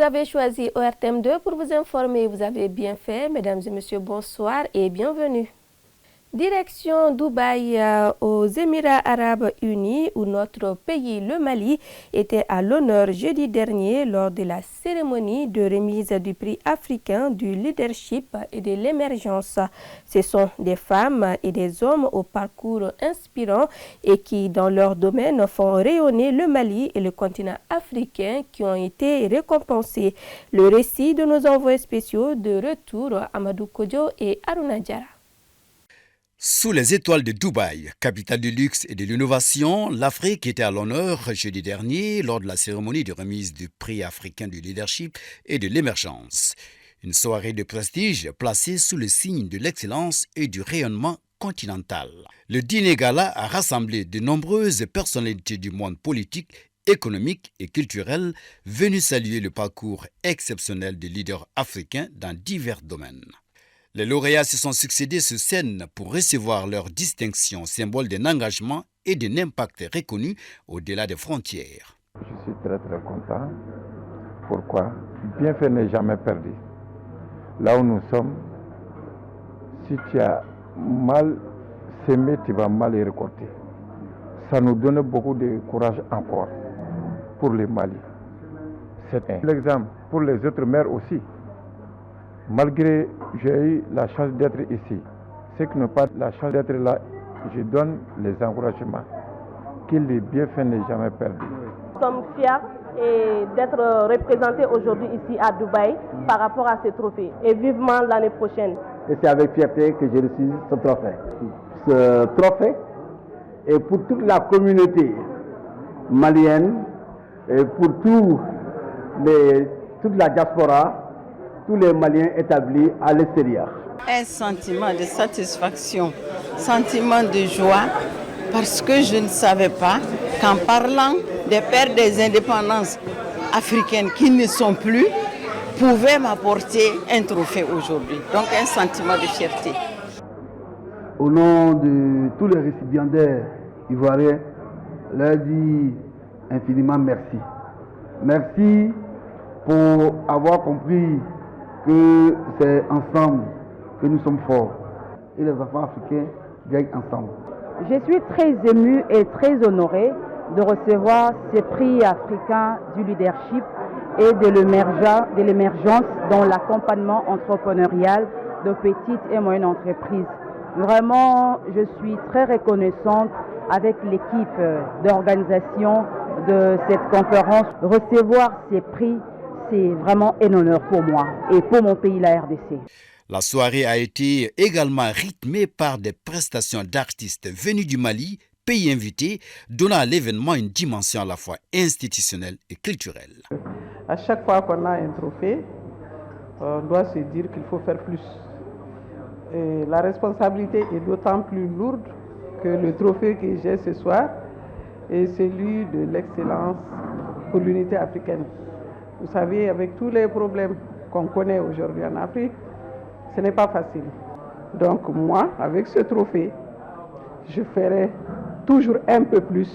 avez choisi ORTM2 pour vous informer. Vous avez bien fait. Mesdames et messieurs, bonsoir et bienvenue. Direction Dubaï aux Émirats Arabes Unis où notre pays, le Mali, était à l'honneur jeudi dernier lors de la cérémonie de remise du prix africain du leadership et de l'émergence. Ce sont des femmes et des hommes au parcours inspirant et qui, dans leur domaine, font rayonner le Mali et le continent africain qui ont été récompensés. Le récit de nos envoyés spéciaux de retour, Amadou Kodjo et Aruna Diara. Sous les étoiles de Dubaï, capitale du luxe et de l'innovation, l'Afrique était à l'honneur jeudi dernier lors de la cérémonie de remise du prix africain du leadership et de l'émergence. Une soirée de prestige placée sous le signe de l'excellence et du rayonnement continental. Le dîner gala a rassemblé de nombreuses personnalités du monde politique, économique et culturel venues saluer le parcours exceptionnel des leaders africains dans divers domaines. Les lauréats se sont succédés sur scène pour recevoir leur distinction, symbole d'un engagement et d'un impact reconnu au-delà des frontières. Je suis très content. Pourquoi? Bienfait n'est jamais perdu. Là où nous sommes, si tu as mal semé, tu vas mal y récolter. Ça nous donne beaucoup de courage encore pour le Mali. C'est l'exemple pour les autres maires aussi. Malgré j'ai eu la chance d'être ici, ceux qui n'ont pas la chance d'être là, je donne les encouragements. Que le bienfait n'est jamais perdu. Nous sommes fiers d'être représentés aujourd'hui ici à Dubaï par rapport à ce trophée et vivement l'année prochaine. Et c'est avec fierté que j'ai reçu ce trophée. Ce trophée est pour toute la communauté malienne et pour toute la diaspora, tous les Maliens établis à l'extérieur. Un sentiment de satisfaction, sentiment de joie, parce que je ne savais pas qu'en parlant des pères des indépendances africaines qui ne sont plus, pouvaient m'apporter un trophée aujourd'hui. Donc un sentiment de fierté. Au nom de tous les récipiendaires ivoiriens, leur dis infiniment merci. Merci pour avoir compris que c'est ensemble que nous sommes forts et les enfants africains gagnent ensemble. Je suis très émue et très honorée de recevoir ce prix africain du leadership et de l'émergence dans l'accompagnement entrepreneurial de petites et moyennes entreprises. Vraiment, je suis très reconnaissante avec l'équipe d'organisation de cette conférence. Recevoir ces prix, c'est vraiment un honneur pour moi et pour mon pays, la RDC. La soirée a été également rythmée par des prestations d'artistes venus du Mali, pays invité, donnant à l'événement une dimension à la fois institutionnelle et culturelle. À chaque fois qu'on a un trophée, on doit se dire qu'il faut faire plus. Et la responsabilité est d'autant plus lourde que le trophée que j'ai ce soir est celui de l'excellence pour l'unité africaine. Vous savez, avec tous les problèmes qu'on connaît aujourd'hui en Afrique, ce n'est pas facile. Donc moi, avec ce trophée, je ferai toujours un peu plus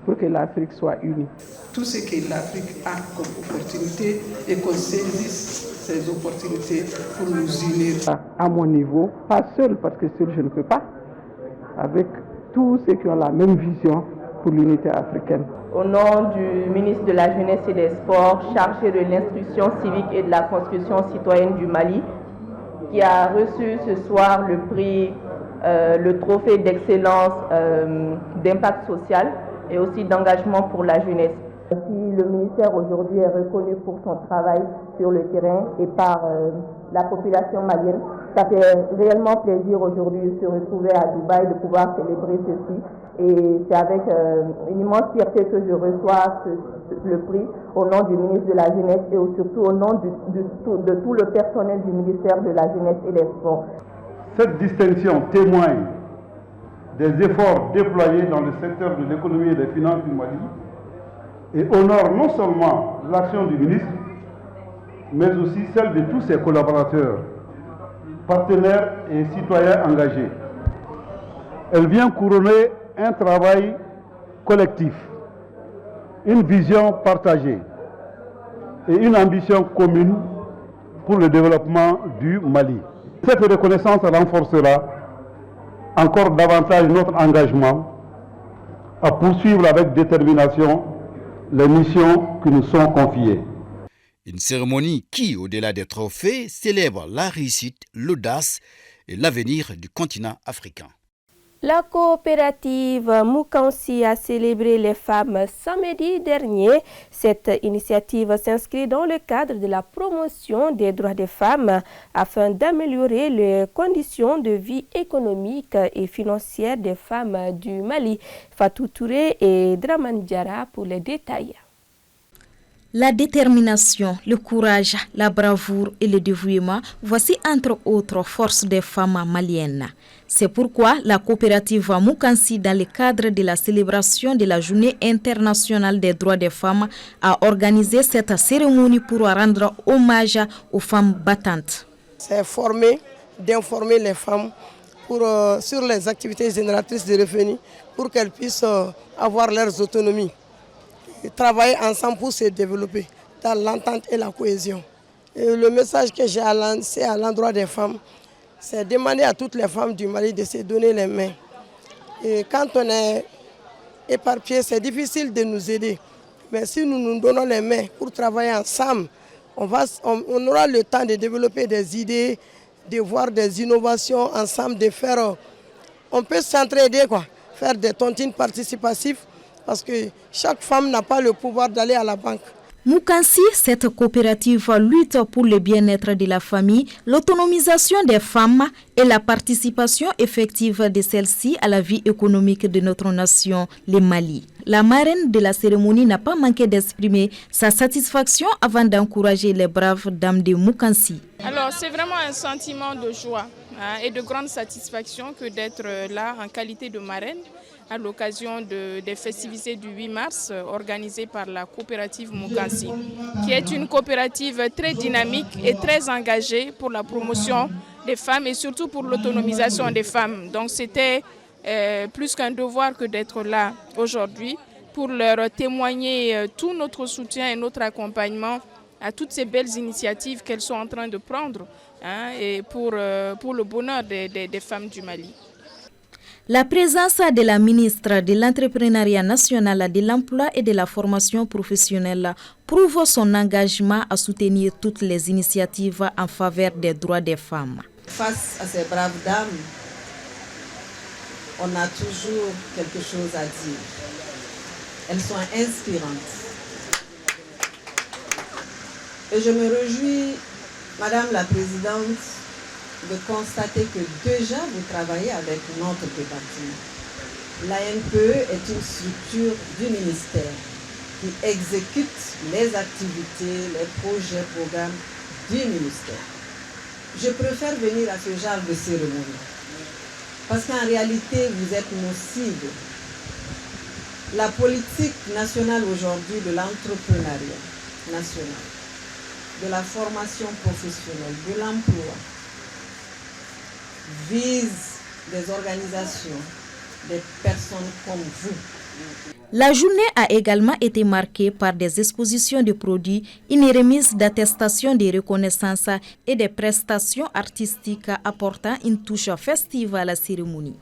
pour que l'Afrique soit unie. Tout ce que l'Afrique a comme opportunité et qu'on saisisse ces opportunités pour nous unir. À mon niveau, pas seul, parce que seul je ne peux pas, avec tous ceux qui ont la même vision pour l'unité africaine. Au nom du ministre de la Jeunesse et des Sports, chargé de l'instruction civique et de la construction citoyenne du Mali, qui a reçu ce soir le prix, le trophée d'excellence d'impact social et aussi d'engagement pour la jeunesse. Si le ministère aujourd'hui est reconnu pour son travail sur le terrain et par la population malienne, ça fait réellement plaisir aujourd'hui de se retrouver à Dubaï, de pouvoir célébrer ceci. Et c'est avec une immense fierté que je reçois le prix au nom du ministre de la Jeunesse et surtout au nom de tout le personnel du ministère de la Jeunesse et des Sports. Cette distinction témoigne des efforts déployés dans le secteur de l'économie et des finances du Mali et honore non seulement l'action du ministre, mais aussi celle de tous ses collaborateurs, partenaires et citoyens engagés. Elle vient couronner un travail collectif, une vision partagée, et une ambition commune pour le développement du Mali. Cette reconnaissance renforcera encore davantage notre engagement à poursuivre avec détermination les missions qui nous sont confiées. Une cérémonie qui, au-delà des trophées, célèbre la réussite, l'audace et l'avenir du continent africain. La coopérative Mukansi a célébré les femmes samedi dernier. Cette initiative s'inscrit dans le cadre de la promotion des droits des femmes afin d'améliorer les conditions de vie économique et financière des femmes du Mali. Fatou Touré et Draman Diara pour les détails. La détermination, le courage, la bravoure et le dévouement, voici entre autres forces des femmes maliennes. C'est pourquoi la coopérative Mukansi, dans le cadre de la célébration de la Journée internationale des droits des femmes, a organisé cette cérémonie pour rendre hommage aux femmes battantes. C'est d'informer les femmes sur les activités génératrices de revenus pour qu'elles puissent avoir leurs autonomies. Et travailler ensemble pour se développer dans l'entente et la cohésion. Et le message que j'ai à lancer à l'endroit des femmes, c'est demander à toutes les femmes du Mali de se donner les mains. Et quand on est éparpillé, c'est difficile de nous aider. Mais si nous nous donnons les mains pour travailler ensemble, on aura le temps de développer des idées, de voir des innovations ensemble, de faire... On peut s'entraider, faire des tontines participatives, parce que chaque femme n'a pas le pouvoir d'aller à la banque. Mukansi, cette coopérative lutte pour le bien-être de la famille, l'autonomisation des femmes et la participation effective de celles-ci à la vie économique de notre nation, le Mali. La marraine de la cérémonie n'a pas manqué d'exprimer sa satisfaction avant d'encourager les braves dames de Mukansi. Alors c'est vraiment un sentiment de joie et de grande satisfaction que d'être là en qualité de marraine à l'occasion des festivités du 8 mars organisées par la coopérative Mukansi, qui est une coopérative très dynamique et très engagée pour la promotion des femmes et surtout pour l'autonomisation des femmes. Donc c'était plus qu'un devoir que d'être là aujourd'hui pour leur témoigner tout notre soutien et notre accompagnement à toutes ces belles initiatives qu'elles sont en train de prendre et pour le bonheur des femmes du Mali. La présence de la ministre de l'Entrepreneuriat national, de l'Emploi et de la Formation professionnelle prouve son engagement à soutenir toutes les initiatives en faveur des droits des femmes. Face à ces braves dames, on a toujours quelque chose à dire. Elles sont inspirantes. Et je me réjouis, Madame la Présidente, de constater que déjà vous travaillez avec notre département. L'ANPE est une structure du ministère qui exécute les activités, les projets, programmes du ministère. Je préfère venir à ce genre de cérémonie parce qu'en réalité, vous êtes nos cibles. La politique nationale aujourd'hui de l'entrepreneuriat national, de la formation professionnelle, de l'emploi, vise des organisations, des personnes comme vous. La journée a également été marquée par des expositions de produits, une remise d'attestations de reconnaissance et des prestations artistiques apportant une touche festive à la cérémonie.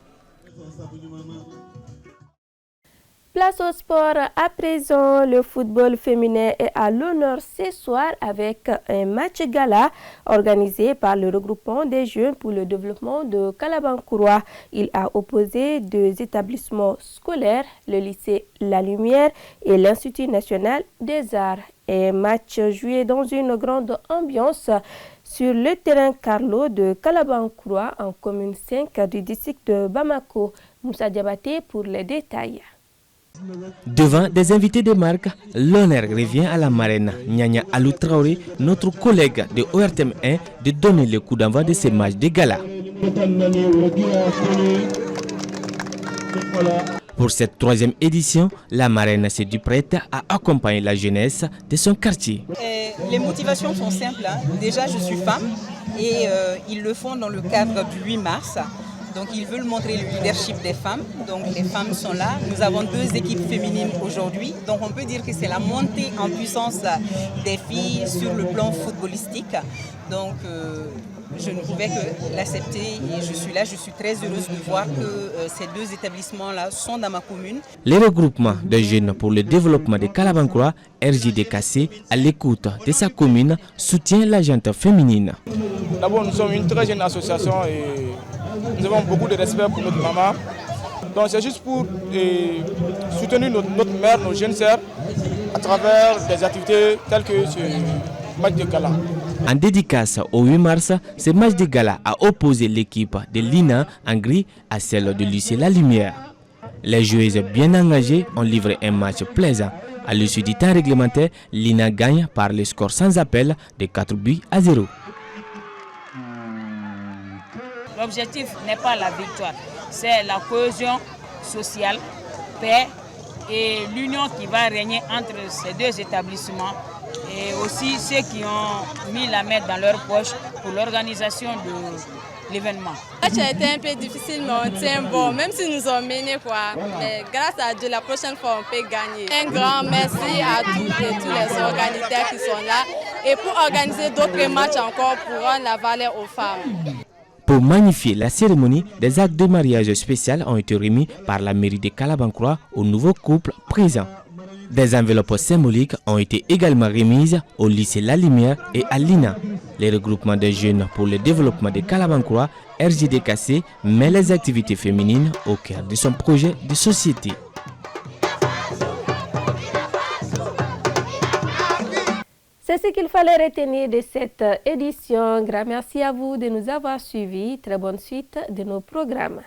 Place au sport. À présent, le football féminin est à l'honneur ce soir avec un match gala organisé par le regroupement des jeunes pour le développement de Kalabankouroua. Il a opposé deux établissements scolaires, le lycée La Lumière et l'Institut national des arts. Un match joué dans une grande ambiance sur le terrain Carlo de Kalabankouroua en commune 5 du district de Bamako. Moussa Diabaté pour les détails. Devant des invités de marque, l'honneur revient à la marraine Nyanya Alou Traoré, notre collègue de ORTM 1, de donner le coup d'envoi de ces matchs de gala. Pour cette troisième édition, la marraine s'est dit prête à accompagner la jeunesse de son quartier. Les motivations sont simples. Déjà, je suis femme et ils le font dans le cadre du 8 mars. Donc ils veulent montrer le leadership des femmes. Donc les femmes sont là. Nous avons 2 équipes féminines aujourd'hui. Donc on peut dire que c'est la montée en puissance des filles sur le plan footballistique. Donc je ne pouvais que l'accepter et je suis là. Je suis très heureuse de voir que ces 2 établissements-là sont dans ma commune. Les regroupements de jeunes pour le développement de Kalabankura, RJDKC, à l'écoute de sa commune, soutient la gente féminine. D'abord, nous sommes une très jeune association et nous avons beaucoup de respect pour notre maman. Donc c'est juste pour soutenir notre mère, nos jeunes sœurs, à travers des activités telles que ce match de gala. En dédicace au 8 mars, ce match de gala a opposé l'équipe de l'INA en gris à celle du lycée La Lumière. Les joueuses bien engagées ont livré un match plaisant. À l'issue du temps réglementaire, l'INA gagne par le score sans appel de 4-0. L'objectif n'est pas la victoire, c'est la cohésion sociale, paix et l'union qui va régner entre ces 2 établissements et aussi ceux qui ont mis la main dans leur poche pour l'organisation de l'événement. Le match a été un peu difficile, mais on tient bon, même si nous ont mené mais grâce à Dieu, la prochaine fois, on peut gagner. Un grand merci à toutes et tous les organisateurs qui sont là et pour organiser d'autres matchs encore pour rendre la valeur aux femmes. Pour magnifier la cérémonie, des actes de mariage spécial ont été remis par la mairie de Kalabankura aux nouveaux couples présents. Des enveloppes symboliques ont été également remises au lycée La Lumière et à l'INA. Les regroupements de jeunes pour le développement de Kalabankura, RJDKC, met les activités féminines au cœur de son projet de société. C'est ce qu'il fallait retenir de cette édition. Grand merci à vous de nous avoir suivis. Très bonne suite de nos programmes.